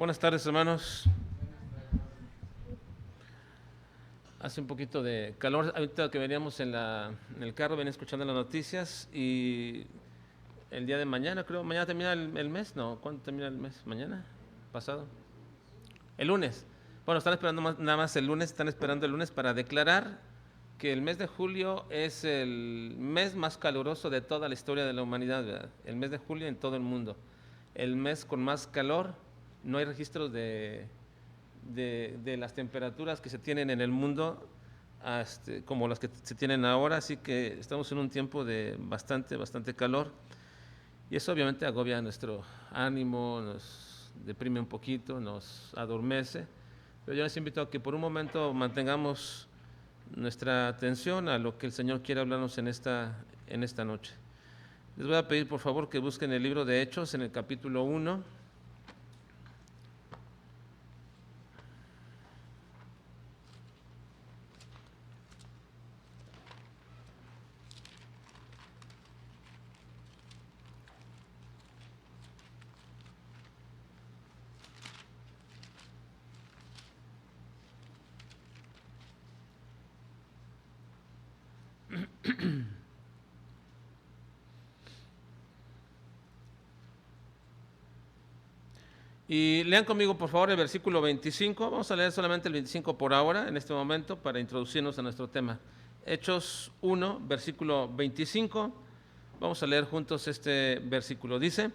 Buenas tardes, hermanos. Hace un poquito de calor. Ahorita que veníamos en el carro, venía escuchando las noticias y el día de mañana, creo, mañana termina el mes, ¿no? ¿Cuándo termina el mes? ¿Mañana? ¿Pasado? El lunes. Bueno, están esperando nada más el lunes, están esperando el lunes para declarar que el mes de julio es el mes más caluroso de toda la historia de la humanidad, ¿verdad? El mes de julio en todo el mundo. El mes con más calor. No hay registros de las temperaturas que se tienen en el mundo como las que se tienen ahora, así que estamos en un tiempo de bastante calor y eso obviamente agobia nuestro ánimo, nos deprime un poquito, nos adormece, pero yo les invito a que por un momento mantengamos nuestra atención a lo que el Señor quiere hablarnos en esta noche. Les voy a pedir por favor que busquen el libro de Hechos en el capítulo 1. Y lean conmigo, por favor, el versículo 25. Vamos a leer solamente el 25 por ahora, en este momento, para introducirnos a nuestro tema. Hechos 1, versículo 25. Vamos a leer juntos este versículo. Dice: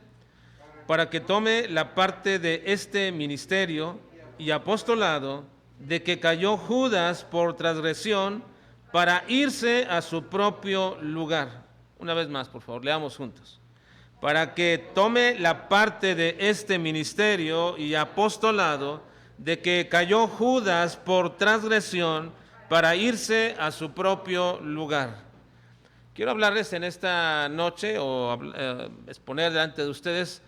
para que tome la parte de este ministerio y apostolado de que cayó Judas por transgresión para irse a su propio lugar. Una vez más, por favor, leamos juntos. Para que tome la parte de este ministerio y apostolado de que cayó Judas por transgresión para irse a su propio lugar. Quiero hablarles en esta noche o exponer delante de ustedes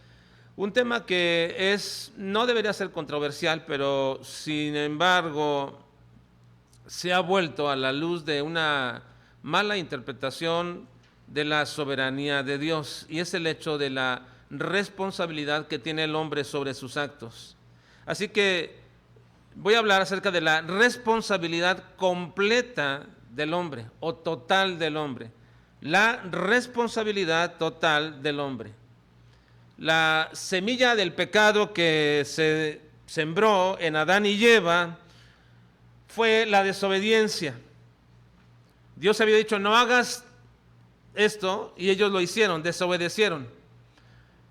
un tema que no debería ser controversial, pero sin embargo se ha vuelto a la luz de una mala interpretación de la soberanía de Dios, y es el hecho de la responsabilidad que tiene el hombre sobre sus actos. Así que voy a hablar acerca de la responsabilidad completa del hombre o total del hombre. La responsabilidad total del hombre. La semilla del pecado que se sembró en Adán y Eva fue la desobediencia. Dios había dicho: no hagas esto, y ellos lo hicieron, desobedecieron.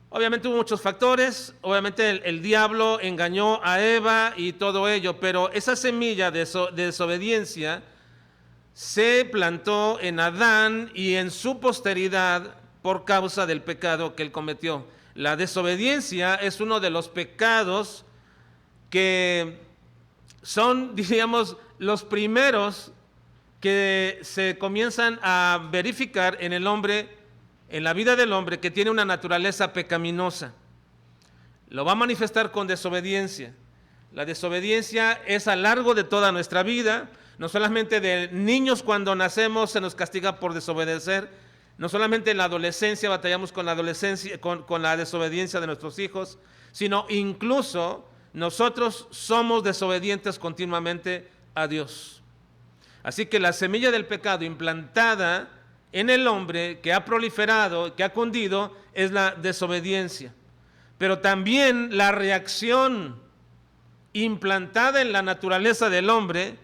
Obviamente hubo muchos factores, obviamente el diablo engañó a Eva y todo ello, pero esa semilla de desobediencia se plantó en Adán y en su posteridad por causa del pecado que él cometió. La desobediencia es uno de los pecados que son, diríamos, los primeros que se comienzan a verificar en el hombre, en la vida del hombre, que tiene una naturaleza pecaminosa. Lo va a manifestar con desobediencia. La desobediencia es a lo largo de toda nuestra vida, no solamente de niños cuando nacemos se nos castiga por desobedecer, no solamente en la adolescencia batallamos con la adolescencia, con la desobediencia de nuestros hijos, sino incluso nosotros somos desobedientes continuamente a Dios. Así que la semilla del pecado implantada en el hombre, que ha proliferado, que ha cundido, es la desobediencia. Pero también la reacción implantada en la naturaleza del hombre,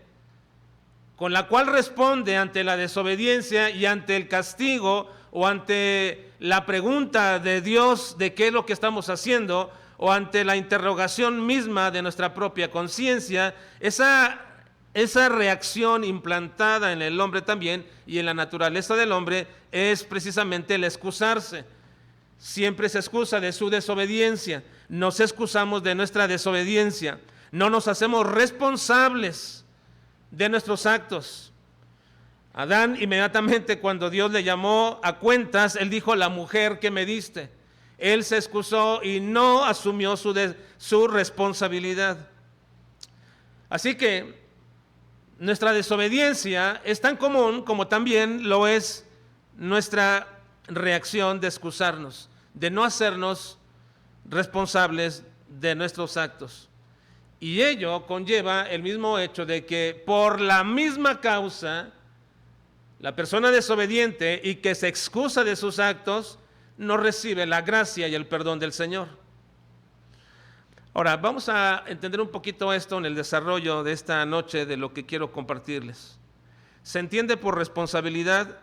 con la cual responde ante la desobediencia y ante el castigo o ante la pregunta de Dios de qué es lo que estamos haciendo, o ante la interrogación misma de nuestra propia conciencia, esa reacción implantada en el hombre también y en la naturaleza del hombre es precisamente el excusarse. Siempre se excusa de su desobediencia, nos excusamos de nuestra desobediencia, no nos hacemos responsables de nuestros actos. Adán, inmediatamente cuando Dios le llamó a cuentas, él dijo: la mujer que me diste. Él se excusó y no asumió su responsabilidad. Así que nuestra desobediencia es tan común como también lo es nuestra reacción de excusarnos, de no hacernos responsables de nuestros actos. Y ello conlleva el mismo hecho de que por la misma causa, la persona desobediente y que se excusa de sus actos, no recibe la gracia y el perdón del Señor. Ahora, vamos a entender un poquito esto en el desarrollo de esta noche de lo que quiero compartirles. Se entiende por responsabilidad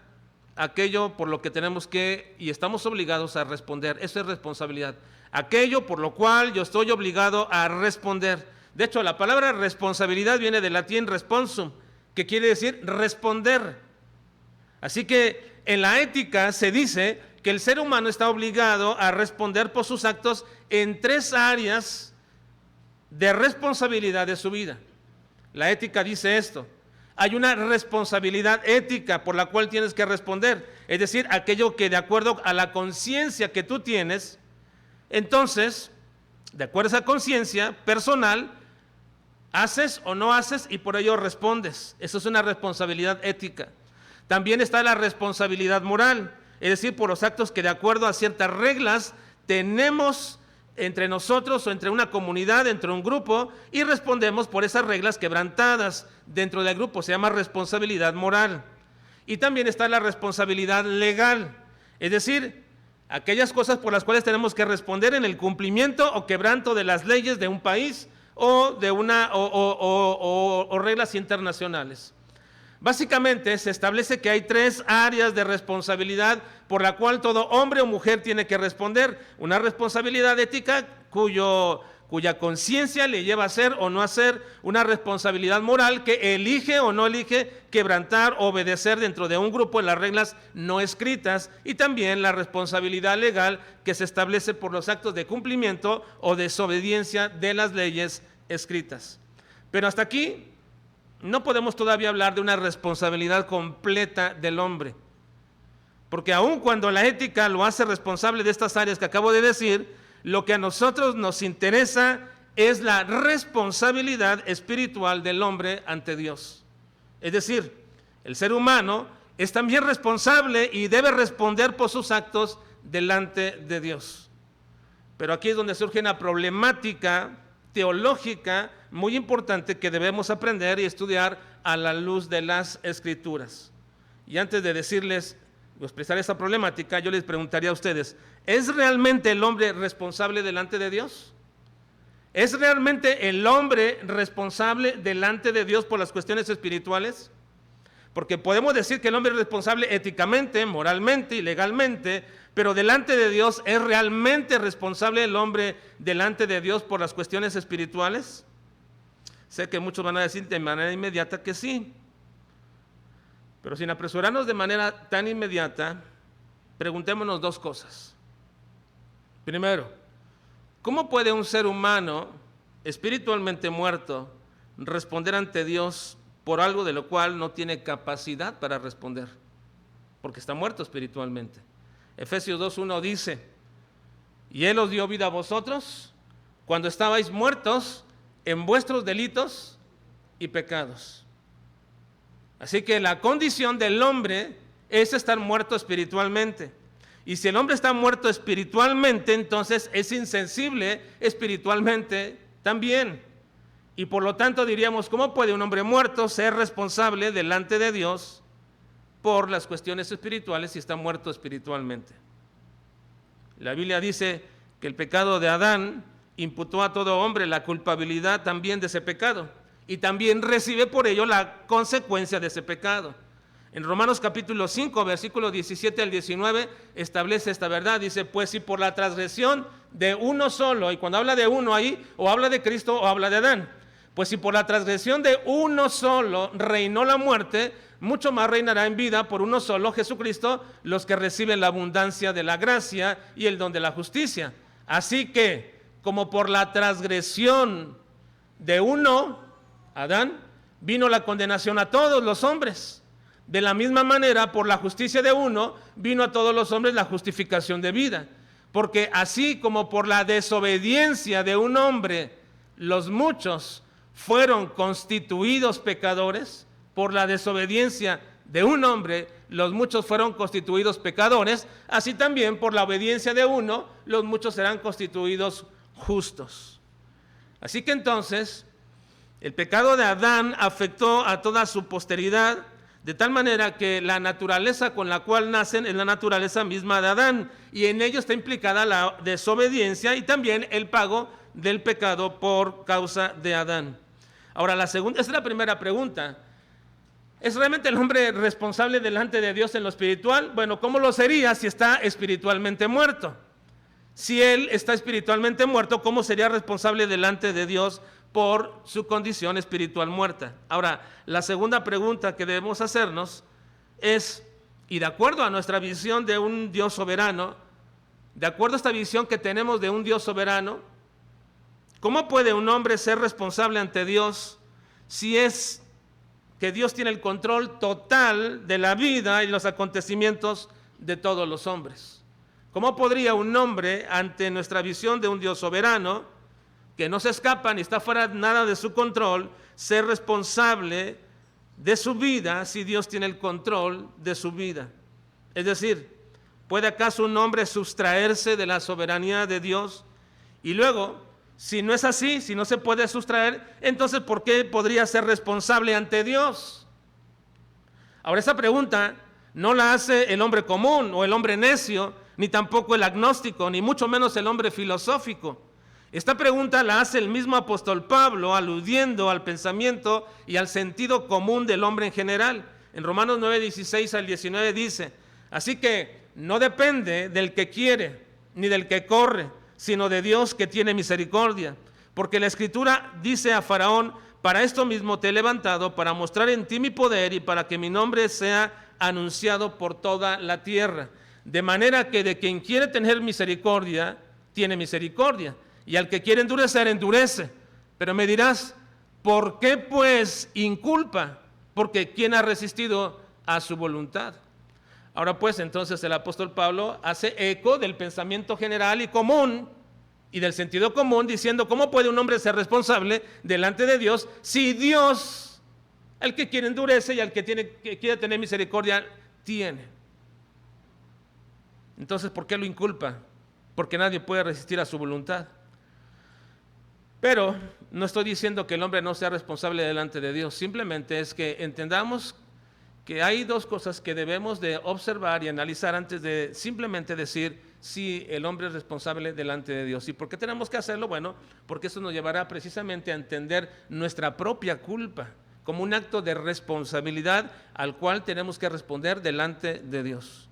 aquello por lo que tenemos que y estamos obligados a responder. Eso es responsabilidad. Aquello por lo cual yo estoy obligado a responder. De hecho, la palabra responsabilidad viene del latín responsum, que quiere decir responder. Así que en la ética se dice que el ser humano está obligado a responder por sus actos en 3 áreas de responsabilidad de su vida. La ética dice esto: hay una responsabilidad ética por la cual tienes que responder, es decir, aquello que de acuerdo a la conciencia que tú tienes, entonces, de acuerdo a esa conciencia personal, haces o no haces y por ello respondes. Eso es una responsabilidad ética. También está la responsabilidad moral, es decir, por los actos que de acuerdo a ciertas reglas tenemos entre nosotros o entre una comunidad, entre un grupo, y respondemos por esas reglas quebrantadas dentro del grupo. Se llama responsabilidad moral. Y también está la responsabilidad legal, es decir, aquellas cosas por las cuales tenemos que responder en el cumplimiento o quebranto de las leyes de un país o de reglas internacionales. Básicamente se establece que hay 3 áreas de responsabilidad por la cual todo hombre o mujer tiene que responder. Una responsabilidad ética cuya conciencia le lleva a hacer o no hacer. Una responsabilidad moral que elige o no elige quebrantar o obedecer dentro de un grupo en las reglas no escritas. Y también la responsabilidad legal que se establece por los actos de cumplimiento o desobediencia de las leyes escritas. Pero hasta aquí no podemos todavía hablar de una responsabilidad completa del hombre, porque aun cuando la ética lo hace responsable de estas áreas que acabo de decir, lo que a nosotros nos interesa es la responsabilidad espiritual del hombre ante Dios. Es decir, el ser humano es también responsable y debe responder por sus actos delante de Dios. Pero aquí es donde surge una problemática teológica muy importante que debemos aprender y estudiar a la luz de las Escrituras. Y antes de decirles o expresar esa problemática, yo les preguntaría a ustedes: ¿es realmente el hombre responsable delante de Dios? ¿Es realmente el hombre responsable delante de Dios por las cuestiones espirituales? Porque podemos decir que el hombre es responsable éticamente, moralmente y legalmente, pero delante de Dios, ¿es realmente responsable el hombre delante de Dios por las cuestiones espirituales? Sé que muchos van a decir de manera inmediata que sí, pero sin apresurarnos de manera tan inmediata, preguntémonos 2 cosas. Primero, ¿cómo puede un ser humano espiritualmente muerto responder ante Dios por algo de lo cual no tiene capacidad para responder? Porque está muerto espiritualmente. Efesios 2:1 dice: y Él os dio vida a vosotros cuando estabais muertos en vuestros delitos y pecados. Así que la condición del hombre es estar muerto espiritualmente. Y si el hombre está muerto espiritualmente, entonces es insensible espiritualmente también. Y por lo tanto diríamos, ¿cómo puede un hombre muerto ser responsable delante de Dios por las cuestiones espirituales si está muerto espiritualmente? La Biblia dice que el pecado de Adán imputó a todo hombre la culpabilidad también de ese pecado y también recibe por ello la consecuencia de ese pecado. En Romanos capítulo 5, versículos 17 al 19 establece esta verdad. Dice: pues si por la transgresión de uno solo, y cuando habla de uno ahí, o habla de Cristo o habla de Adán, pues si por la transgresión de uno solo reinó la muerte, mucho más reinará en vida por uno solo, Jesucristo, los que reciben la abundancia de la gracia y el don de la justicia. Así que, como por la transgresión de uno, Adán, vino la condenación a todos los hombres, de la misma manera, por la justicia de uno, vino a todos los hombres la justificación de vida. Porque así como por la desobediencia de un hombre, los muchos fueron constituidos pecadores, por la desobediencia de un hombre, los muchos fueron constituidos pecadores, así también por la obediencia de uno, los muchos serán constituidos justos. Así que entonces, el pecado de Adán afectó a toda su posteridad, de tal manera que la naturaleza con la cual nacen es la naturaleza misma de Adán, y en ello está implicada la desobediencia y también el pago del pecado por causa de Adán. Ahora, esa es la primera pregunta. ¿Es realmente el hombre responsable delante de Dios en lo espiritual? Bueno, ¿cómo lo sería si está espiritualmente muerto? Si él está espiritualmente muerto, ¿cómo sería responsable delante de Dios por su condición espiritual muerta? Ahora, la segunda pregunta que debemos hacernos es, y de acuerdo a nuestra visión de un Dios soberano, de acuerdo a esta visión que tenemos de un Dios soberano, ¿cómo puede un hombre ser responsable ante Dios si es que Dios tiene el control total de la vida y los acontecimientos de todos los hombres? ¿Cómo podría un hombre, ante nuestra visión de un Dios soberano, que no se escapa ni está fuera nada de su control, ser responsable de su vida si Dios tiene el control de su vida? Es decir, ¿puede acaso un hombre sustraerse de la soberanía de Dios? Y luego, si no es así, si no se puede sustraer, entonces ¿por qué podría ser responsable ante Dios? Ahora, esa pregunta no la hace el hombre común o el hombre necio, ni tampoco el agnóstico, ni mucho menos el hombre filosófico. Esta pregunta la hace el mismo apóstol Pablo, aludiendo al pensamiento y al sentido común del hombre en general. En Romanos 9:16 al 19 dice: así que no depende del que quiere, ni del que corre, sino de Dios que tiene misericordia. Porque la Escritura dice a Faraón: para esto mismo te he levantado, para mostrar en ti mi poder y para que mi nombre sea anunciado por toda la tierra. De manera que de quien quiere tener misericordia, tiene misericordia, y al que quiere endurecer, endurece. Pero me dirás, ¿por qué pues inculpa? Porque ¿quién ha resistido a su voluntad? Ahora pues, entonces el apóstol Pablo hace eco del pensamiento general y común, y del sentido común, diciendo, ¿cómo puede un hombre ser responsable delante de Dios si Dios, al que quiere endurece y al que quiere tener misericordia, tiene? Entonces, ¿por qué lo inculpa? Porque nadie puede resistir a su voluntad. Pero no estoy diciendo que el hombre no sea responsable delante de Dios, simplemente es que entendamos que hay dos cosas que debemos de observar y analizar antes de simplemente decir si el hombre es responsable delante de Dios. ¿Y por qué tenemos que hacerlo? Bueno, porque eso nos llevará precisamente a entender nuestra propia culpa como un acto de responsabilidad al cual tenemos que responder delante de Dios.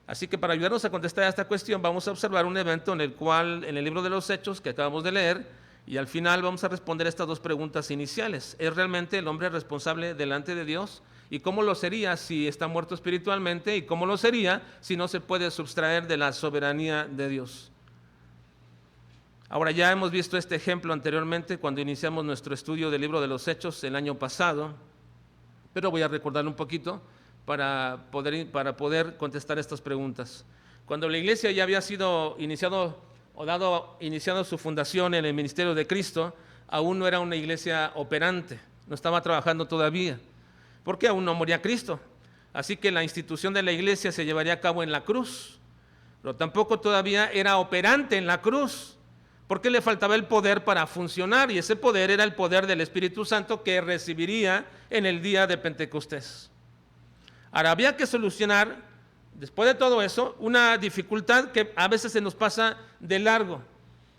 Así que para ayudarnos a contestar a esta cuestión vamos a observar un evento en el cual, en el libro de los Hechos que acabamos de leer, y al final vamos a responder estas dos preguntas iniciales. ¿Es realmente el hombre responsable delante de Dios? ¿Y cómo lo sería si está muerto espiritualmente? ¿Y cómo lo sería si no se puede sustraer de la soberanía de Dios? Ahora, ya hemos visto este ejemplo anteriormente cuando iniciamos nuestro estudio del libro de los Hechos el año pasado, pero voy a recordar un poquito para poder contestar estas preguntas. Cuando la iglesia ya había sido iniciado su fundación en el ministerio de Cristo, aún no era una iglesia operante, no estaba trabajando todavía, porque aún no moría Cristo. Así que la institución de la iglesia se llevaría a cabo en la cruz, pero tampoco todavía era operante en la cruz, porque le faltaba el poder para funcionar, y ese poder era el poder del Espíritu Santo que recibiría en el día de Pentecostés. Ahora, había que solucionar, después de todo eso, una dificultad que a veces se nos pasa de largo,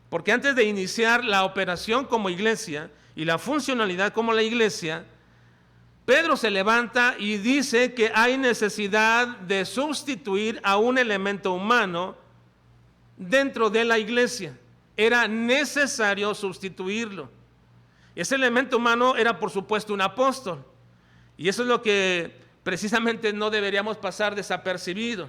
porque antes de iniciar la operación como iglesia y la funcionalidad como la iglesia, Pedro se levanta y dice que hay necesidad de sustituir a un elemento humano dentro de la iglesia. Era necesario sustituirlo. Ese elemento humano era, por supuesto, un apóstol, y eso es lo que precisamente no deberíamos pasar desapercibido,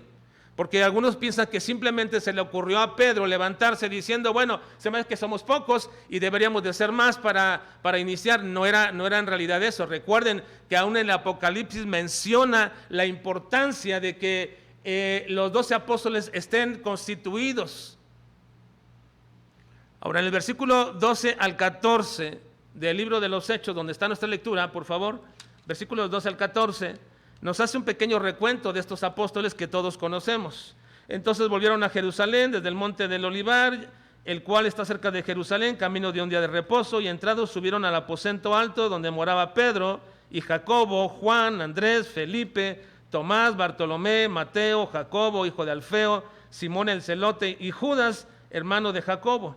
porque algunos piensan que simplemente se le ocurrió a Pedro levantarse diciendo, bueno, se me hace que somos pocos y deberíamos de ser más para iniciar. No era en realidad eso. Recuerden que aún en el Apocalipsis menciona la importancia de que los 12 apóstoles estén constituidos. Ahora, en el versículo 12 al 14 del libro de los Hechos, donde está nuestra lectura, por favor, versículos 12 al 14, nos hace un pequeño recuento de estos apóstoles que todos conocemos. Entonces volvieron a Jerusalén desde el monte del Olivar, el cual está cerca de Jerusalén, camino de un día de reposo, y entrados subieron al aposento alto donde moraba Pedro y Jacobo, Juan, Andrés, Felipe, Tomás, Bartolomé, Mateo, Jacobo, hijo de Alfeo, Simón el celote y Judas, hermano de Jacobo.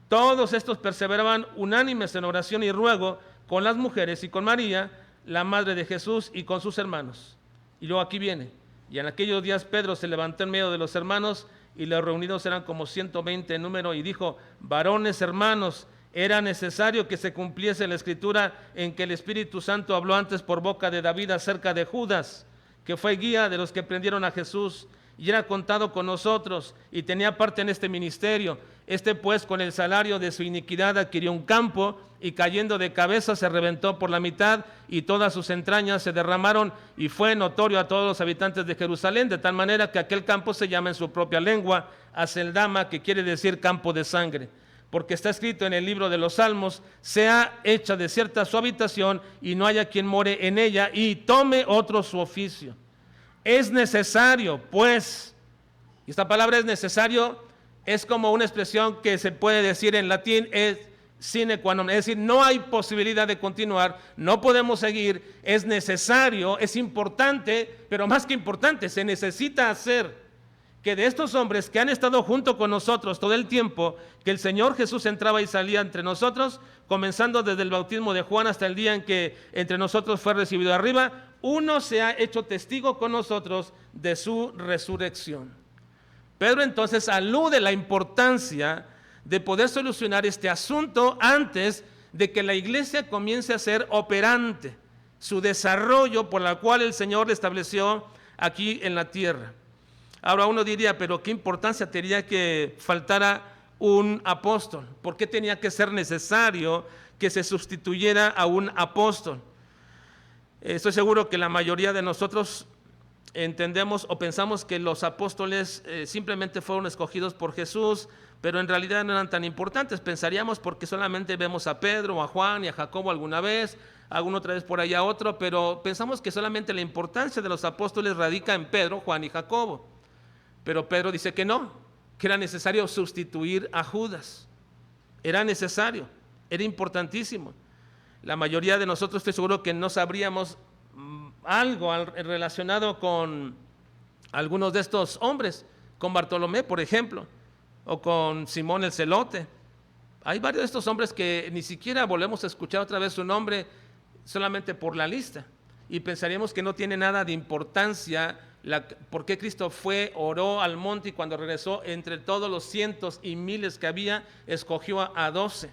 Todos estos perseveraban unánimes en oración y ruego con las mujeres y con María, la madre de Jesús, y con sus hermanos. Y luego aquí viene: y en aquellos días Pedro se levantó en medio de los hermanos, y los reunidos eran como 120 en número, y dijo: varones hermanos, era necesario que se cumpliese la escritura en que el Espíritu Santo habló antes por boca de David acerca de Judas, que fue guía de los que prendieron a Jesús, y era contado con nosotros, y tenía parte en este ministerio. Este pues con el salario de su iniquidad adquirió un campo, y cayendo de cabeza se reventó por la mitad, y todas sus entrañas se derramaron, y fue notorio a todos los habitantes de Jerusalén, de tal manera que aquel campo se llama en su propia lengua Aceldama, que quiere decir campo de sangre. Porque está escrito en el libro de los Salmos: sea hecha desierta su habitación, y no haya quien more en ella, y tome otro su oficio. Es necesario, pues, y esta palabra es necesario, es como una expresión que se puede decir en latín, es sine qua non, es decir, no hay posibilidad de continuar, no podemos seguir, es necesario, es importante, pero más que importante, se necesita hacer que de estos hombres que han estado junto con nosotros todo el tiempo que el Señor Jesús entraba y salía entre nosotros, comenzando desde el bautismo de Juan hasta el día en que entre nosotros fue recibido arriba, uno se ha hecho testigo con nosotros de su resurrección. Pedro entonces alude la importancia de poder solucionar este asunto antes de que la iglesia comience a ser operante, su desarrollo por la cual el Señor estableció aquí en la tierra. Ahora uno diría, pero ¿qué importancia tenía que faltara un apóstol? ¿Por qué tenía que ser necesario que se sustituyera a un apóstol? Estoy seguro que la mayoría de nosotros entendemos o pensamos que los apóstoles simplemente fueron escogidos por Jesús, pero en realidad no eran tan importantes. Pensaríamos porque solamente vemos a Pedro, a Juan y a Jacobo alguna vez, alguna otra vez por allá otro, pero pensamos que solamente la importancia de los apóstoles radica en Pedro, Juan y Jacobo. Pero Pedro dice que no, que era necesario sustituir a Judas. Era necesario, era importantísimo. La mayoría de nosotros, estoy seguro que no sabríamos algo relacionado con algunos de estos hombres, con Bartolomé, por ejemplo, o con Simón el celote. Hay varios de estos hombres que ni siquiera volvemos a escuchar otra vez su nombre solamente por la lista, y pensaríamos que no tiene nada de importancia por qué Cristo fue, oró al monte, y cuando regresó, entre todos los cientos y miles que había, escogió a 12.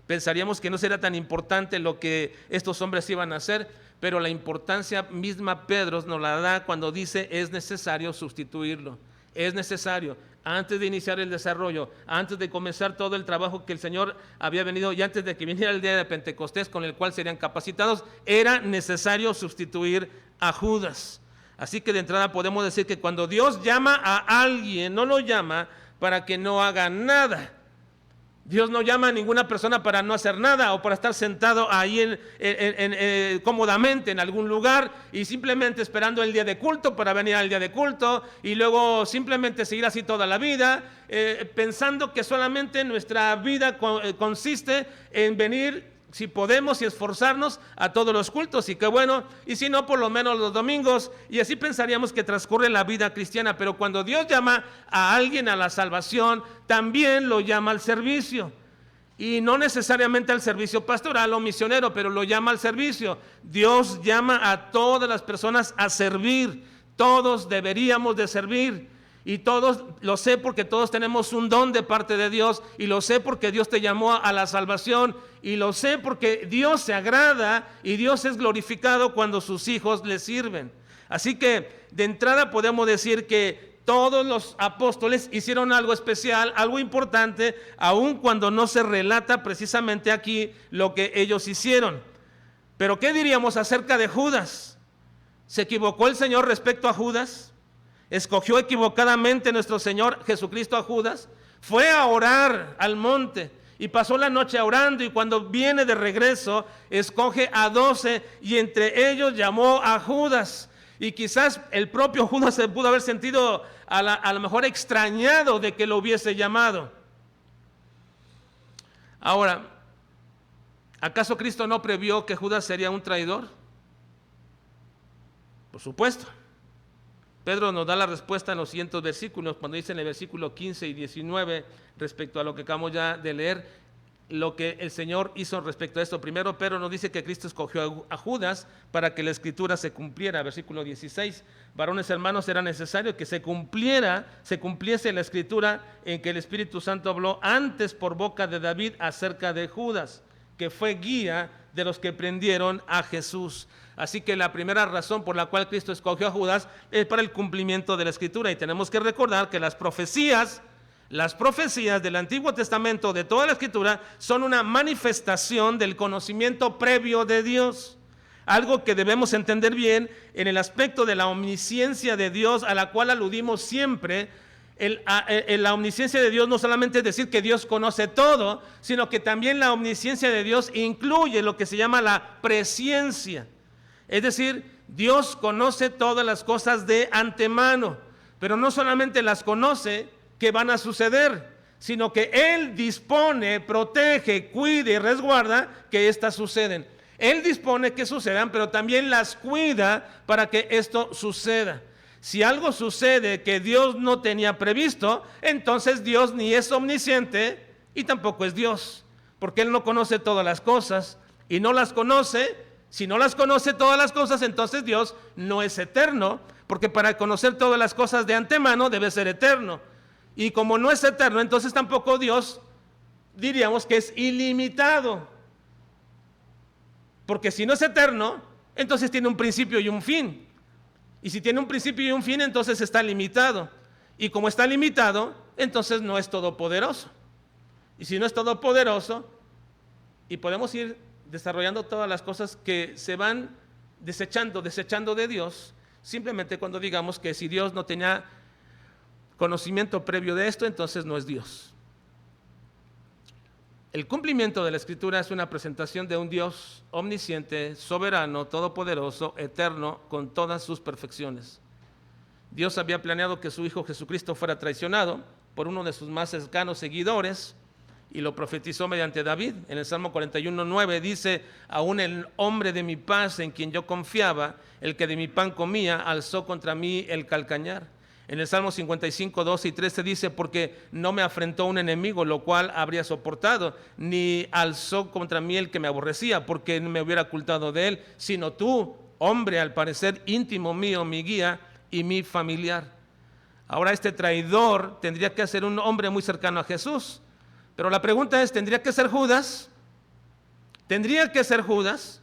Pensaríamos que no será tan importante lo que estos hombres iban a hacer, pero la importancia misma Pedro nos la da cuando dice: es necesario sustituirlo, es necesario. Antes de iniciar el desarrollo, antes de comenzar todo el trabajo que el Señor había venido, y antes de que viniera el día de Pentecostés con el cual serían capacitados, era necesario sustituir a Judas. Así que de entrada podemos decir que cuando Dios llama a alguien, no lo llama para que no haga nada. Dios no llama a ninguna persona para no hacer nada o para estar sentado ahí cómodamente en algún lugar y simplemente esperando el día de culto para venir al día de culto y luego simplemente seguir así toda la vida, pensando que solamente nuestra vida consiste en venir, si podemos, y esforzarnos a todos los cultos, y qué bueno, y si no, por lo menos los domingos, y así pensaríamos que transcurre la vida cristiana. Pero cuando Dios llama a alguien a la salvación, también lo llama al servicio, y no necesariamente al servicio pastoral o misionero, pero lo llama al servicio. Dios llama a todas las personas a servir, todos deberíamos de servir. Y todos, lo sé porque todos tenemos un don de parte de Dios, y lo sé porque Dios te llamó a la salvación, y lo sé porque Dios se agrada y Dios es glorificado cuando sus hijos le sirven. Así que de entrada podemos decir que todos los apóstoles hicieron algo especial, algo importante, aun cuando no se relata precisamente aquí lo que ellos hicieron. Pero ¿qué diríamos acerca de Judas? ¿Se equivocó el Señor respecto a Judas? ¿Escogió equivocadamente nuestro Señor Jesucristo a Judas? Fue a orar al monte y pasó la noche orando, y cuando viene de regreso escoge a 12 y entre ellos llamó a Judas. Y quizás el propio Judas se pudo haber sentido a lo mejor extrañado de que lo hubiese llamado. Ahora, ¿acaso Cristo no previó que Judas sería un traidor? Por supuesto. Pedro nos da la respuesta en los siguientes versículos, cuando dice en el versículo 15 y 19, respecto a lo que acabamos ya de leer, lo que el Señor hizo respecto a esto. Primero, Pedro nos dice que Cristo escogió a Judas para que la Escritura se cumpliera. Versículo 16, varones hermanos, era necesario que se cumpliese la Escritura en que el Espíritu Santo habló antes por boca de David acerca de Judas, que fue guía de los que prendieron a Jesús. Así que la primera razón por la cual Cristo escogió a Judas es para el cumplimiento de la Escritura. Y tenemos que recordar que las profecías del Antiguo Testamento, de toda la Escritura, son una manifestación del conocimiento previo de Dios. Algo que debemos entender bien en el aspecto de la omnisciencia de Dios, a la cual aludimos siempre. La omnisciencia de Dios no solamente es decir que Dios conoce todo, sino que también la omnisciencia de Dios incluye lo que se llama la presciencia. Es decir, Dios conoce todas las cosas de antemano, pero no solamente las conoce que van a suceder, sino que Él dispone, protege, cuida y resguarda que éstas suceden. Él dispone que sucedan, pero también las cuida para que esto suceda. Si algo sucede que Dios no tenía previsto, entonces Dios ni es omnisciente y tampoco es Dios, porque Él no conoce todas las cosas y no las conoce. Si no las conoce todas las cosas, entonces Dios no es eterno, porque para conocer todas las cosas de antemano debe ser eterno. Y como no es eterno, entonces tampoco Dios diríamos que es ilimitado. Porque si no es eterno, entonces tiene un principio y un fin. Y si tiene un principio y un fin, entonces está limitado. Y como está limitado, entonces no es todopoderoso. Y si no es todopoderoso, y podemos ir desarrollando todas las cosas que se van desechando de Dios, simplemente cuando digamos que si Dios no tenía conocimiento previo de esto, entonces no es Dios. El cumplimiento de la Escritura es una presentación de un Dios omnisciente, soberano, todopoderoso, eterno, con todas sus perfecciones. Dios había planeado que su Hijo Jesucristo fuera traicionado por uno de sus más cercanos seguidores y lo profetizó mediante David. En el Salmo 41:9 dice: aún el hombre de mi paz en quien yo confiaba, el que de mi pan comía, alzó contra mí el calcañar. En el Salmo 55:12 y 13 dice: porque no me afrentó un enemigo, lo cual habría soportado, ni alzó contra mí el que me aborrecía, porque me hubiera ocultado de él, sino tú, hombre al parecer íntimo mío, mi guía y mi familiar. Ahora este traidor tendría que ser un hombre muy cercano a Jesús, pero la pregunta es, ¿tendría que ser Judas? ¿Tendría que ser Judas?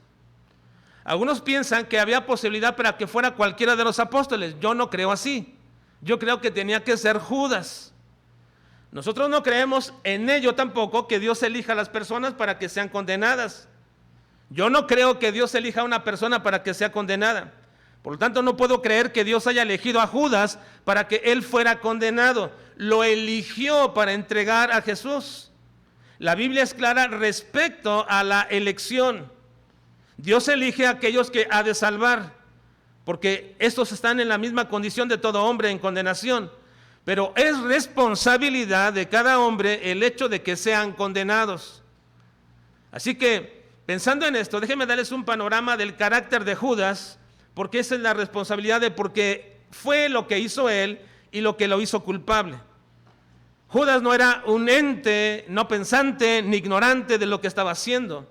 Algunos piensan que había posibilidad para que fuera cualquiera de los apóstoles. Yo no creo así. Yo creo que tenía que ser Judas. Nosotros no creemos en ello tampoco, que Dios elija a las personas para que sean condenadas. Yo no creo que Dios elija a una persona para que sea condenada. Por lo tanto, no puedo creer que Dios haya elegido a Judas para que él fuera condenado. Lo eligió para entregar a Jesús. La Biblia es clara respecto a la elección. Dios elige a aquellos que ha de salvar, porque estos están en la misma condición de todo hombre en condenación. Pero es responsabilidad de cada hombre el hecho de que sean condenados. Así que, pensando en esto, déjenme darles un panorama del carácter de Judas, porque esa es la responsabilidad de porque fue lo que hizo él y lo que lo hizo culpable. Judas no era un ente no pensante ni ignorante de lo que estaba haciendo.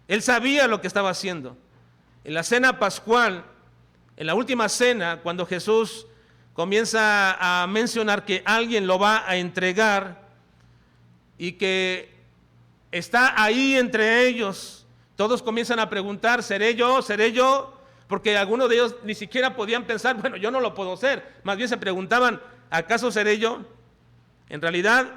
Él sabía lo que estaba haciendo. En la cena pascual, en la última cena, cuando Jesús comienza a mencionar que alguien lo va a entregar y que está ahí entre ellos, todos comienzan a preguntar: ¿seré yo? ¿Seré yo? Porque algunos de ellos ni siquiera podían pensar: bueno, yo no lo puedo ser. Más bien se preguntaban: ¿acaso seré yo? En realidad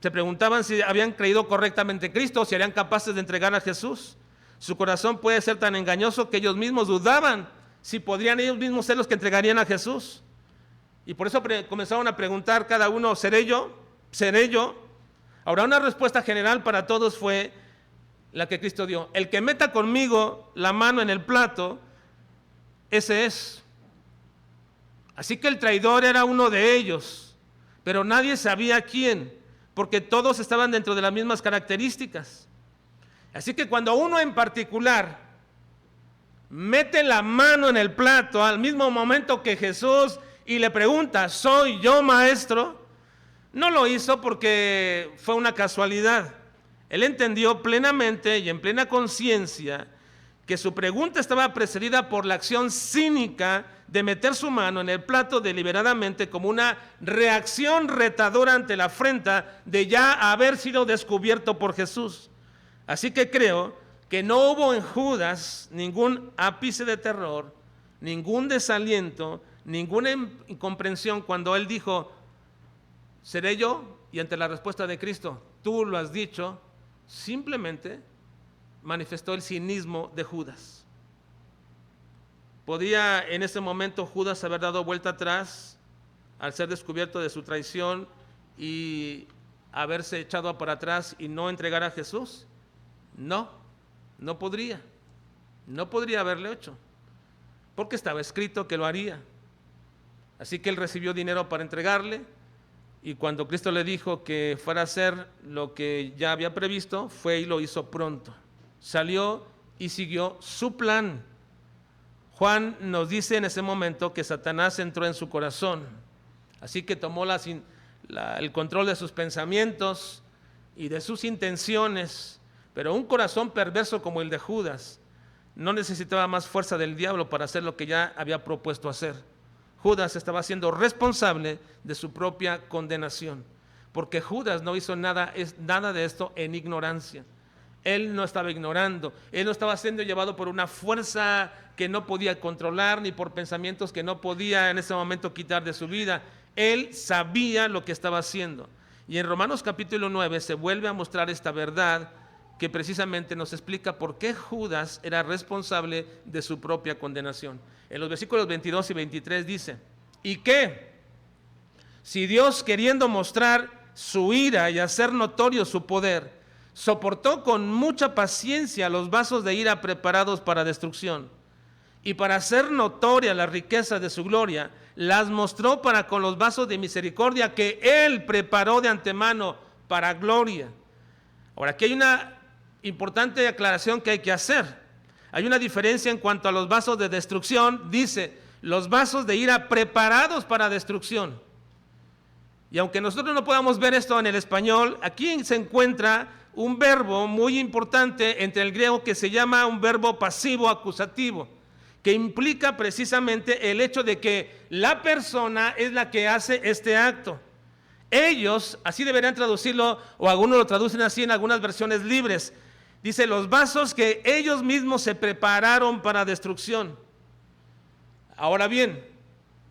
se preguntaban si habían creído correctamente en Cristo, si eran capaces de entregar a Jesús. Su corazón puede ser tan engañoso que ellos mismos dudaban si podrían ellos mismos ser los que entregarían a Jesús. Y por eso comenzaron a preguntar cada uno: ¿seré yo? ¿Seré yo? Ahora, una respuesta general para todos fue la que Cristo dio: el que meta conmigo la mano en el plato, ese es. Así que el traidor era uno de ellos, pero nadie sabía quién. porque todos estaban dentro de las mismas características. Así que cuando uno en particular mete la mano en el plato al mismo momento que Jesús y le pregunta, ¿soy yo maestro? No lo hizo porque fue una casualidad. Él entendió plenamente y en plena conciencia que su pregunta estaba precedida por la acción cínica de meter su mano en el plato deliberadamente como una reacción retadora ante la afrenta de ya haber sido descubierto por Jesús. Así que creo que no hubo en Judas ningún ápice de terror, ningún desaliento, ninguna incomprensión cuando él dijo, ¿seré yo? Y ante la respuesta de Cristo, tú lo has dicho, simplemente manifestó el cinismo de Judas. ¿Podía en ese momento Judas haber dado vuelta atrás al ser descubierto de su traición y haberse echado para atrás y no entregar a Jesús? No, no podría haberlo hecho, porque estaba escrito que lo haría. Así que él recibió dinero para entregarle, y cuando Cristo le dijo que fuera a hacer lo que ya había previsto, fue y lo hizo pronto. Salió y siguió su plan. Juan nos dice en ese momento que Satanás entró en su corazón, así que tomó el control de sus pensamientos y de sus intenciones, pero un corazón perverso como el de Judas no necesitaba más fuerza del diablo para hacer lo que ya había propuesto hacer. Judas estaba siendo responsable de su propia condenación, porque Judas no hizo nada de esto en ignorancia. Él no estaba ignorando, él no estaba siendo llevado por una fuerza que no podía controlar, ni por pensamientos que no podía en ese momento quitar de su vida. Él sabía lo que estaba haciendo. Y en Romanos capítulo 9 se vuelve a mostrar esta verdad que precisamente nos explica por qué Judas era responsable de su propia condenación. En los versículos 22 y 23 dice, ¿y qué? Si Dios, queriendo mostrar su ira y hacer notorio su poder, soportó con mucha paciencia los vasos de ira preparados para destrucción, y para hacer notoria la riqueza de su gloria, las mostró para con los vasos de misericordia que Él preparó de antemano para gloria. Ahora, aquí hay una importante aclaración que hay que hacer. Hay una diferencia en cuanto a los vasos de destrucción. Dice, los vasos de ira preparados para destrucción. Y aunque nosotros no podamos ver esto en el español, aquí se encuentra un verbo muy importante entre el griego que se llama un verbo pasivo acusativo, que implica precisamente el hecho de que la persona es la que hace este acto. Ellos, así deberían traducirlo, o algunos lo traducen así en algunas versiones libres. Dice, los vasos que ellos mismos se prepararon para destrucción. Ahora bien,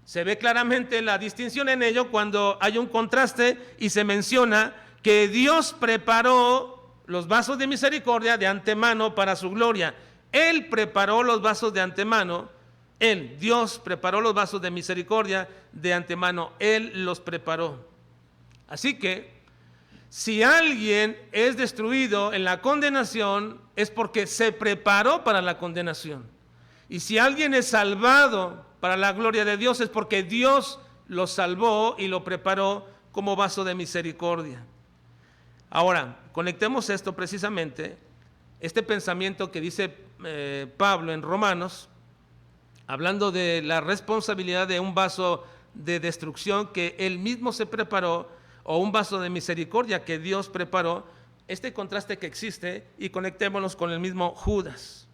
se ve claramente la distinción en ello cuando hay un contraste y se menciona que Dios preparó los vasos de misericordia de antemano para su gloria. Él preparó los vasos de antemano. Dios preparó los vasos de misericordia de antemano. Él los preparó. Así que, si alguien es destruido en la condenación, es porque se preparó para la condenación. Y si alguien es salvado para la gloria de Dios, es porque Dios lo salvó y lo preparó como vaso de misericordia. Ahora, conectemos esto precisamente, este pensamiento que dice Pablo en Romanos, hablando de la responsabilidad de un vaso de destrucción que él mismo se preparó, o un vaso de misericordia que Dios preparó, este contraste que existe, y conectémonos con el mismo Judas.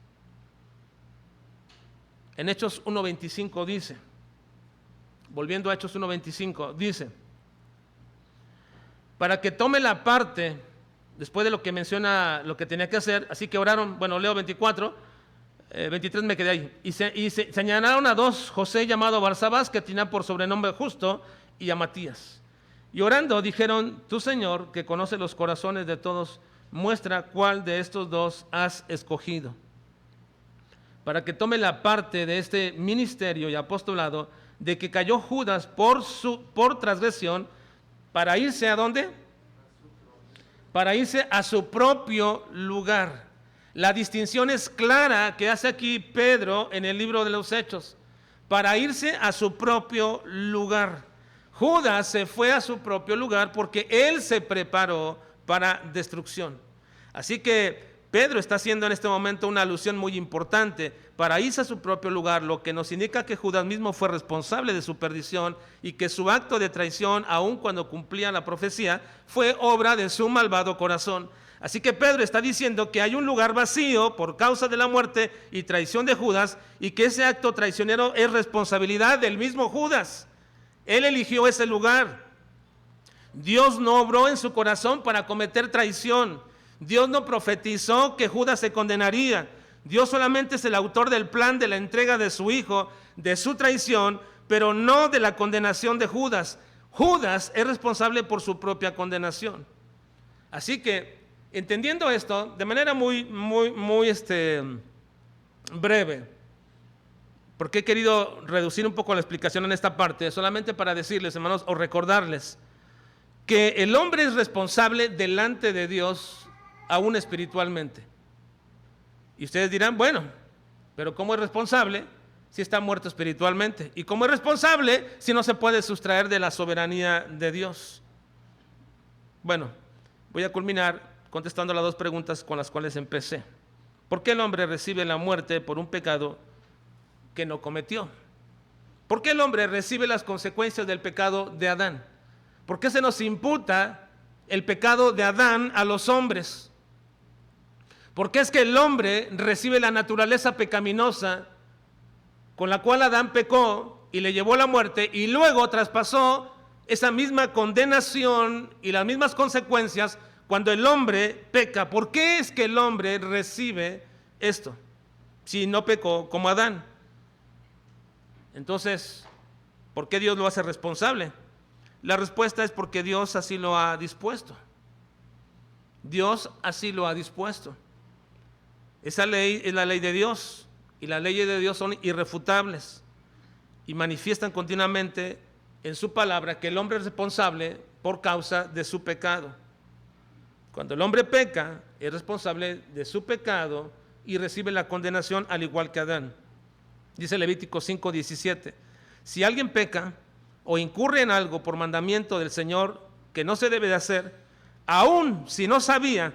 En Hechos 1:25 dice, volviendo a Hechos 1:25, dice, para que tome la parte, después de lo que menciona lo que tenía que hacer, así que oraron, bueno, leo 24, 23 me quedé ahí, y se señalaron a dos, José llamado Barsabás, que tenía por sobrenombre Justo, y a Matías. Y orando dijeron, tú Señor, que conoce los corazones de todos, muestra cuál de estos dos has escogido, para que tome la parte de este ministerio y apostolado, de que cayó Judas por transgresión, para irse ¿a dónde? Para irse a su propio lugar. La distinción es clara que hace aquí Pedro en el libro de los Hechos, para irse a su propio lugar. Judas se fue a su propio lugar porque él se preparó para destrucción. Así que Pedro está haciendo en este momento una alusión muy importante para irse a su propio lugar, lo que nos indica que Judas mismo fue responsable de su perdición y que su acto de traición, aun cuando cumplía la profecía, fue obra de su malvado corazón. Así que Pedro está diciendo que hay un lugar vacío por causa de la muerte y traición de Judas, y que ese acto traicionero es responsabilidad del mismo Judas. Él eligió ese lugar. Dios no obró en su corazón para cometer traición. Dios no profetizó que Judas se condenaría. Dios solamente es el autor del plan de la entrega de su hijo, de su traición, pero no de la condenación de Judas. Judas es responsable por su propia condenación. Así que, entendiendo esto de manera muy breve, porque he querido reducir un poco la explicación en esta parte, solamente para decirles, hermanos, o recordarles que el hombre es responsable delante de Dios, aún espiritualmente. Y ustedes dirán, bueno, pero ¿cómo es responsable si está muerto espiritualmente? ¿Y cómo es responsable si no se puede sustraer de la soberanía de Dios? Bueno, voy a culminar contestando las dos preguntas con las cuales empecé. ¿Por qué el hombre recibe la muerte por un pecado que no cometió? ¿Por qué el hombre recibe las consecuencias del pecado de Adán? ¿Por qué se nos imputa el pecado de Adán a los hombres? ¿Por qué es que el hombre recibe la naturaleza pecaminosa con la cual Adán pecó y le llevó a la muerte, y luego traspasó esa misma condenación y las mismas consecuencias cuando el hombre peca? ¿Por qué es que el hombre recibe esto si no pecó como Adán? Entonces, ¿por qué Dios lo hace responsable? La respuesta es porque Dios así lo ha dispuesto. Dios así lo ha dispuesto. Esa ley es la ley de Dios, y las leyes de Dios son irrefutables y manifiestan continuamente en su palabra que el hombre es responsable por causa de su pecado. Cuando el hombre peca, es responsable de su pecado y recibe la condenación al igual que Adán. Dice Levítico 5:17, si alguien peca o incurre en algo por mandamiento del Señor que no se debe de hacer, aun si no sabía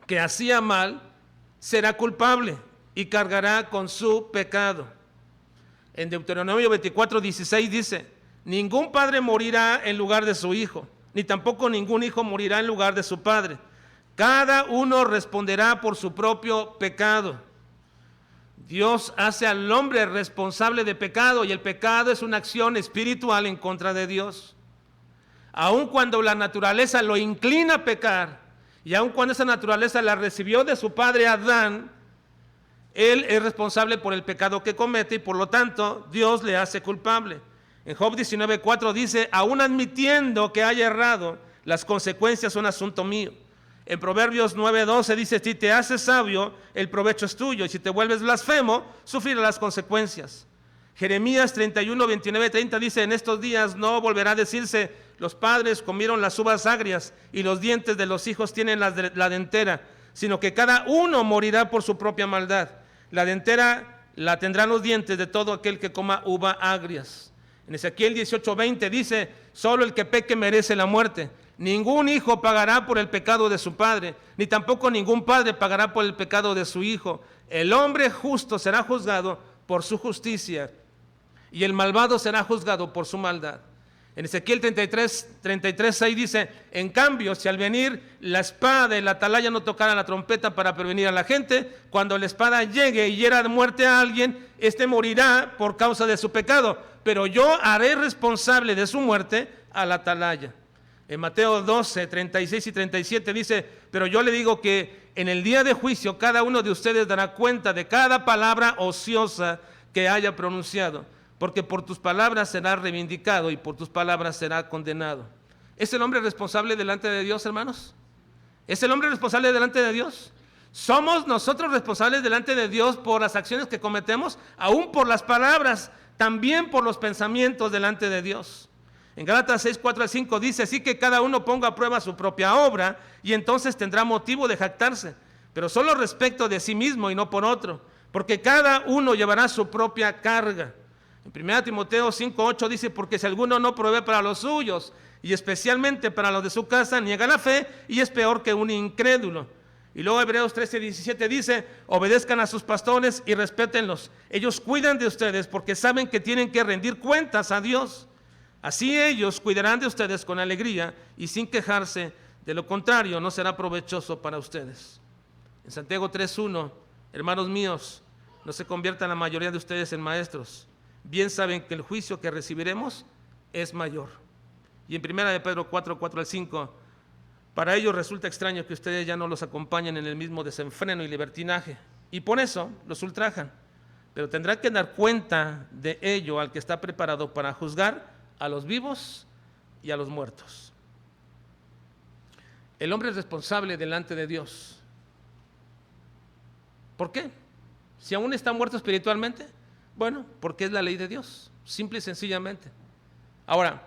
que hacía mal, será culpable y cargará con su pecado. En Deuteronomio 24:16 dice, ningún padre morirá en lugar de su hijo, ni tampoco ningún hijo morirá en lugar de su padre. Cada uno responderá por su propio pecado. Dios hace al hombre responsable de pecado, y el pecado es una acción espiritual en contra de Dios. Aun cuando la naturaleza lo inclina a pecar, y aun cuando esa naturaleza la recibió de su padre Adán, él es responsable por el pecado que comete, y por lo tanto Dios le hace culpable. En Job 19:4 dice, aun admitiendo que haya errado, las consecuencias son asunto mío. En Proverbios 9:12 dice, si te haces sabio, el provecho es tuyo, y si te vuelves blasfemo, sufrirás las consecuencias. Jeremías 31:29-30 dice, en estos días no volverá a decirse, los padres comieron las uvas agrias y los dientes de los hijos tienen la dentera, sino que cada uno morirá por su propia maldad. La dentera la tendrán los dientes de todo aquel que coma uvas agrias. En Ezequiel 18:20 dice, solo el que peque merece la muerte. Ningún hijo pagará por el pecado de su padre, ni tampoco ningún padre pagará por el pecado de su hijo. El hombre justo será juzgado por su justicia, y el malvado será juzgado por su maldad. En Ezequiel 33:6 dice, en cambio, si al venir la espada y la atalaya no tocaran la trompeta para prevenir a la gente, cuando la espada llegue y hiera de muerte a alguien, éste morirá por causa de su pecado, pero yo haré responsable de su muerte a la atalaya. En Mateo 12:36-37 dice, pero yo le digo que en el día de juicio cada uno de ustedes dará cuenta de cada palabra ociosa que haya pronunciado, porque por tus palabras será reivindicado y por tus palabras será condenado. ¿Es el hombre responsable delante de Dios, hermanos? ¿Es el hombre responsable delante de Dios? ¿Somos nosotros responsables delante de Dios por las acciones que cometemos? Aún por las palabras, también por los pensamientos delante de Dios. En Gálatas 6:4-5 dice, así que cada uno ponga a prueba su propia obra, y entonces tendrá motivo de jactarse, pero solo respecto de sí mismo y no por otro, porque cada uno llevará su propia carga. En 1 Timoteo 5:8 dice, porque si alguno no provee para los suyos, y especialmente para los de su casa, niega la fe y es peor que un incrédulo. Y luego Hebreos 13:17 dice, obedezcan a sus pastores y respétenlos. Ellos cuidan de ustedes porque saben que tienen que rendir cuentas a Dios. Así ellos cuidarán de ustedes con alegría y sin quejarse. De lo contrario, no será provechoso para ustedes. En Santiago 3:1, hermanos míos, no se conviertan la mayoría de ustedes en maestros. Bien saben que el juicio que recibiremos es mayor. Y en 1 de Pedro 4:4-5, para ellos resulta extraño que ustedes ya no los acompañen en el mismo desenfreno y libertinaje, y por eso los ultrajan. Pero tendrán que dar cuenta de ello al que está preparado para juzgar a los vivos y a los muertos. El hombre es responsable delante de Dios. ¿Por qué? Si aún está muerto espiritualmente, bueno, porque es la ley de Dios, simple y sencillamente. Ahora,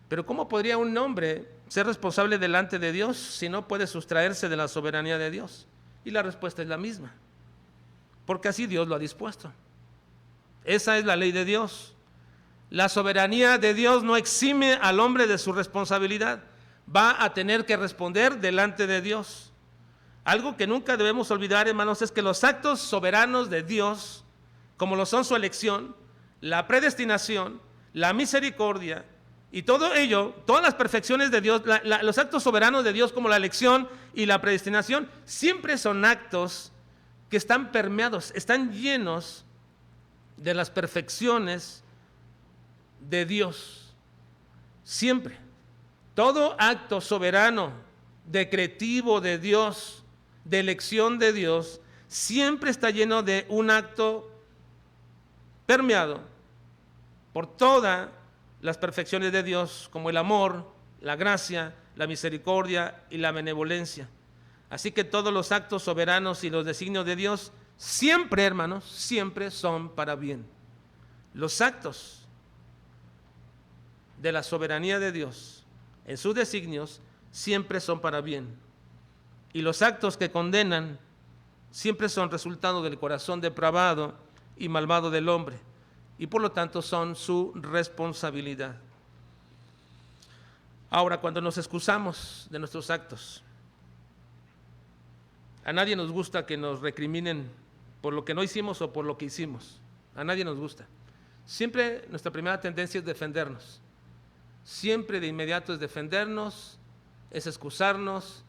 pero ¿cómo podría un hombre ser responsable delante de Dios si no puede sustraerse de la soberanía de Dios? Y la respuesta es la misma, porque así Dios lo ha dispuesto. Esa es la ley de Dios. La soberanía de Dios no exime al hombre de su responsabilidad. Va a tener que responder delante de Dios. Algo que nunca debemos olvidar, hermanos, es que los actos soberanos de Dios, como lo son su elección, la predestinación, la misericordia y todo ello, todas las perfecciones de Dios, los actos soberanos de Dios como la elección y la predestinación, siempre son actos que están permeados, están llenos de las perfecciones de Dios. Siempre. Todo acto soberano, decretivo de Dios, de elección de Dios, siempre está lleno de un acto permeado por todas las perfecciones de Dios, como el amor, la gracia, la misericordia y la benevolencia. Así que todos los actos soberanos y los designios de Dios siempre, hermanos, siempre son para bien. Los actos de la soberanía de Dios en sus designios siempre son para bien. Y los actos que condenan siempre son resultado del corazón depravado y malvado del hombre, y por lo tanto son su responsabilidad. Ahora, cuando nos excusamos de nuestros actos, a nadie nos gusta que nos recriminen por lo que no hicimos o por lo que hicimos. A nadie nos gusta. Siempre nuestra primera tendencia es defendernos. Siempre de inmediato es defendernos, es excusarnos,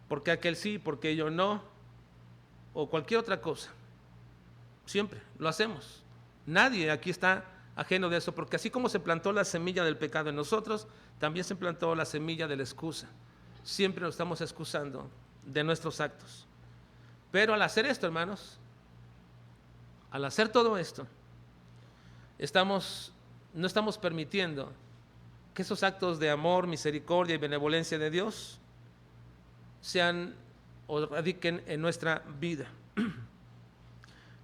porque aquel sí, porque yo no, o cualquier otra cosa. Siempre lo hacemos. Nadie aquí está ajeno de eso, porque así como se plantó la semilla del pecado en nosotros, también se plantó la semilla de la excusa. Siempre nos estamos excusando de nuestros actos. Pero al hacer esto, hermanos, al hacer todo esto, no estamos permitiendo que esos actos de amor, misericordia y benevolencia de Dios sean o radiquen en nuestra vida.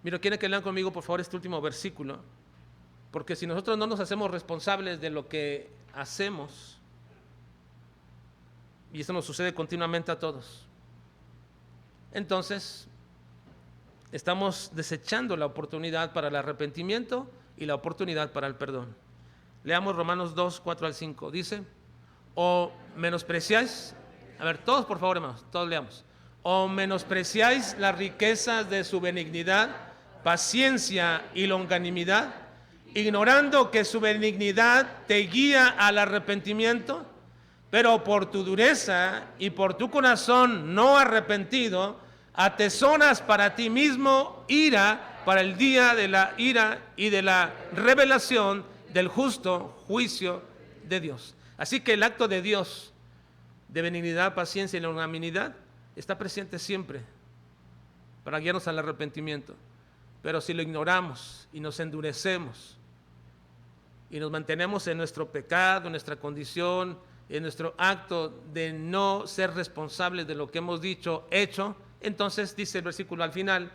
Mira, quiero que lean conmigo por favor este último versículo, porque si nosotros no nos hacemos responsables de lo que hacemos, y esto nos sucede continuamente a todos, entonces estamos desechando la oportunidad para el arrepentimiento y la oportunidad para el perdón. Leamos Romanos 2:4-5. Dice, o menospreciáis, a ver, todos por favor, hermanos, todos leamos. O menospreciáis las riquezas de su benignidad, paciencia y longanimidad, ignorando que su benignidad te guía al arrepentimiento, pero por tu dureza y por tu corazón no arrepentido, atesoras para ti mismo ira para el día de la ira y de la revelación del justo juicio de Dios. Así que el acto de Dios de benignidad, paciencia y longanimidad está presente siempre para guiarnos al arrepentimiento. Pero si lo ignoramos y nos endurecemos y nos mantenemos en nuestro pecado, en nuestra condición, en nuestro acto de no ser responsables de lo que hemos dicho, hecho, entonces dice el versículo al final,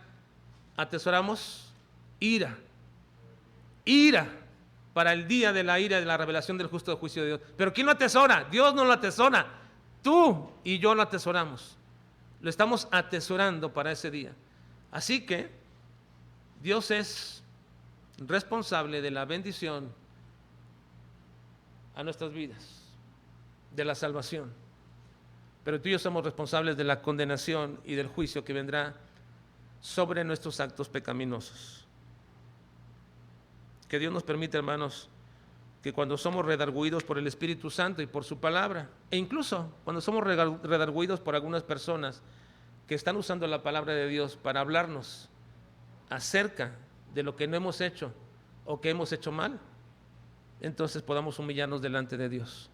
atesoramos ira para el día de la ira y de la revelación del justo juicio de Dios. Pero ¿quién lo atesora? Dios no lo atesora. Tú y yo lo atesoramos. Lo estamos atesorando para ese día. Así que Dios es responsable de la bendición a nuestras vidas, de la salvación. Pero tú y yo somos responsables de la condenación y del juicio que vendrá sobre nuestros actos pecaminosos. Que Dios nos permita, hermanos, que cuando somos redarguidos por el Espíritu Santo y por su palabra, e incluso cuando somos redarguidos por algunas personas que están usando la palabra de Dios para hablarnos acerca de lo que no hemos hecho o que hemos hecho mal, entonces podamos humillarnos delante de Dios.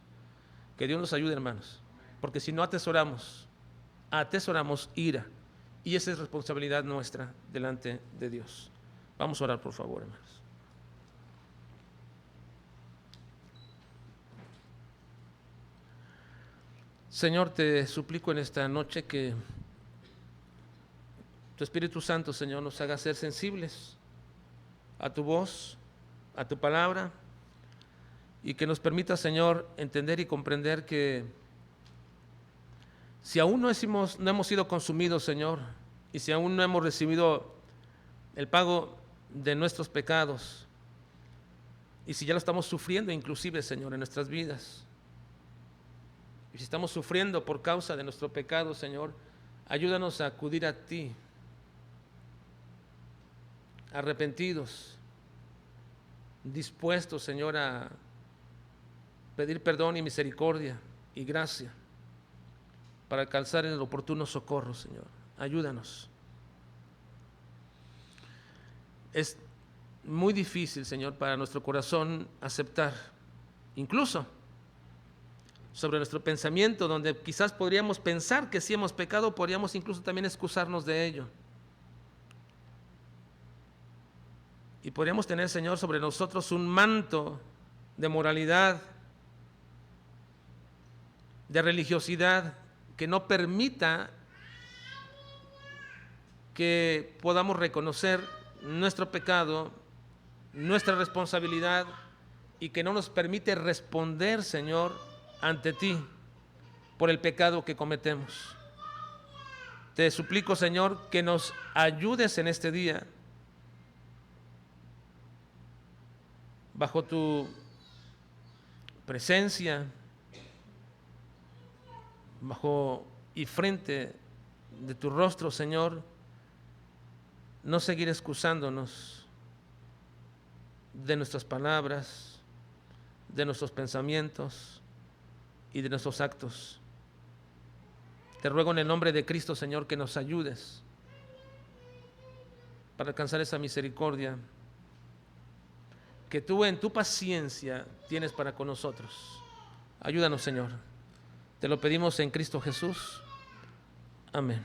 Que Dios nos ayude, hermanos, porque si no atesoramos ira, y esa es responsabilidad nuestra delante de Dios. Vamos a orar, por favor, hermanos. Señor, te suplico en esta noche que tu Espíritu Santo, Señor, nos haga ser sensibles a tu voz, a tu palabra, y que nos permita, Señor, entender y comprender que si aún no hemos sido consumidos, Señor, y si aún no hemos recibido el pago de nuestros pecados, y si ya lo estamos sufriendo inclusive, Señor, en nuestras vidas, y si estamos sufriendo por causa de nuestro pecado, Señor, ayúdanos a acudir a ti, arrepentidos, dispuestos, Señor, a pedir perdón y misericordia y gracia para alcanzar el oportuno socorro, Señor. Ayúdanos. Es muy difícil, Señor, para nuestro corazón aceptar, incluso sobre nuestro pensamiento, donde quizás podríamos pensar que si hemos pecado, podríamos incluso también excusarnos de ello. Y podríamos tener, Señor, sobre nosotros un manto de moralidad, de religiosidad, que no permita que podamos reconocer nuestro pecado, nuestra responsabilidad, y que no nos permite responder, Señor, ante ti por el pecado que cometemos. Te suplico, Señor, que nos ayudes en este día, bajo tu presencia, bajo y frente de tu rostro, Señor, no seguir excusándonos de nuestras palabras, de nuestros pensamientos y de nuestros actos. Te ruego en el nombre de Cristo, Señor, que nos ayudes para alcanzar esa misericordia que tú en tu paciencia tienes para con nosotros. Ayúdanos, Señor. Te lo pedimos en Cristo Jesús. Amén.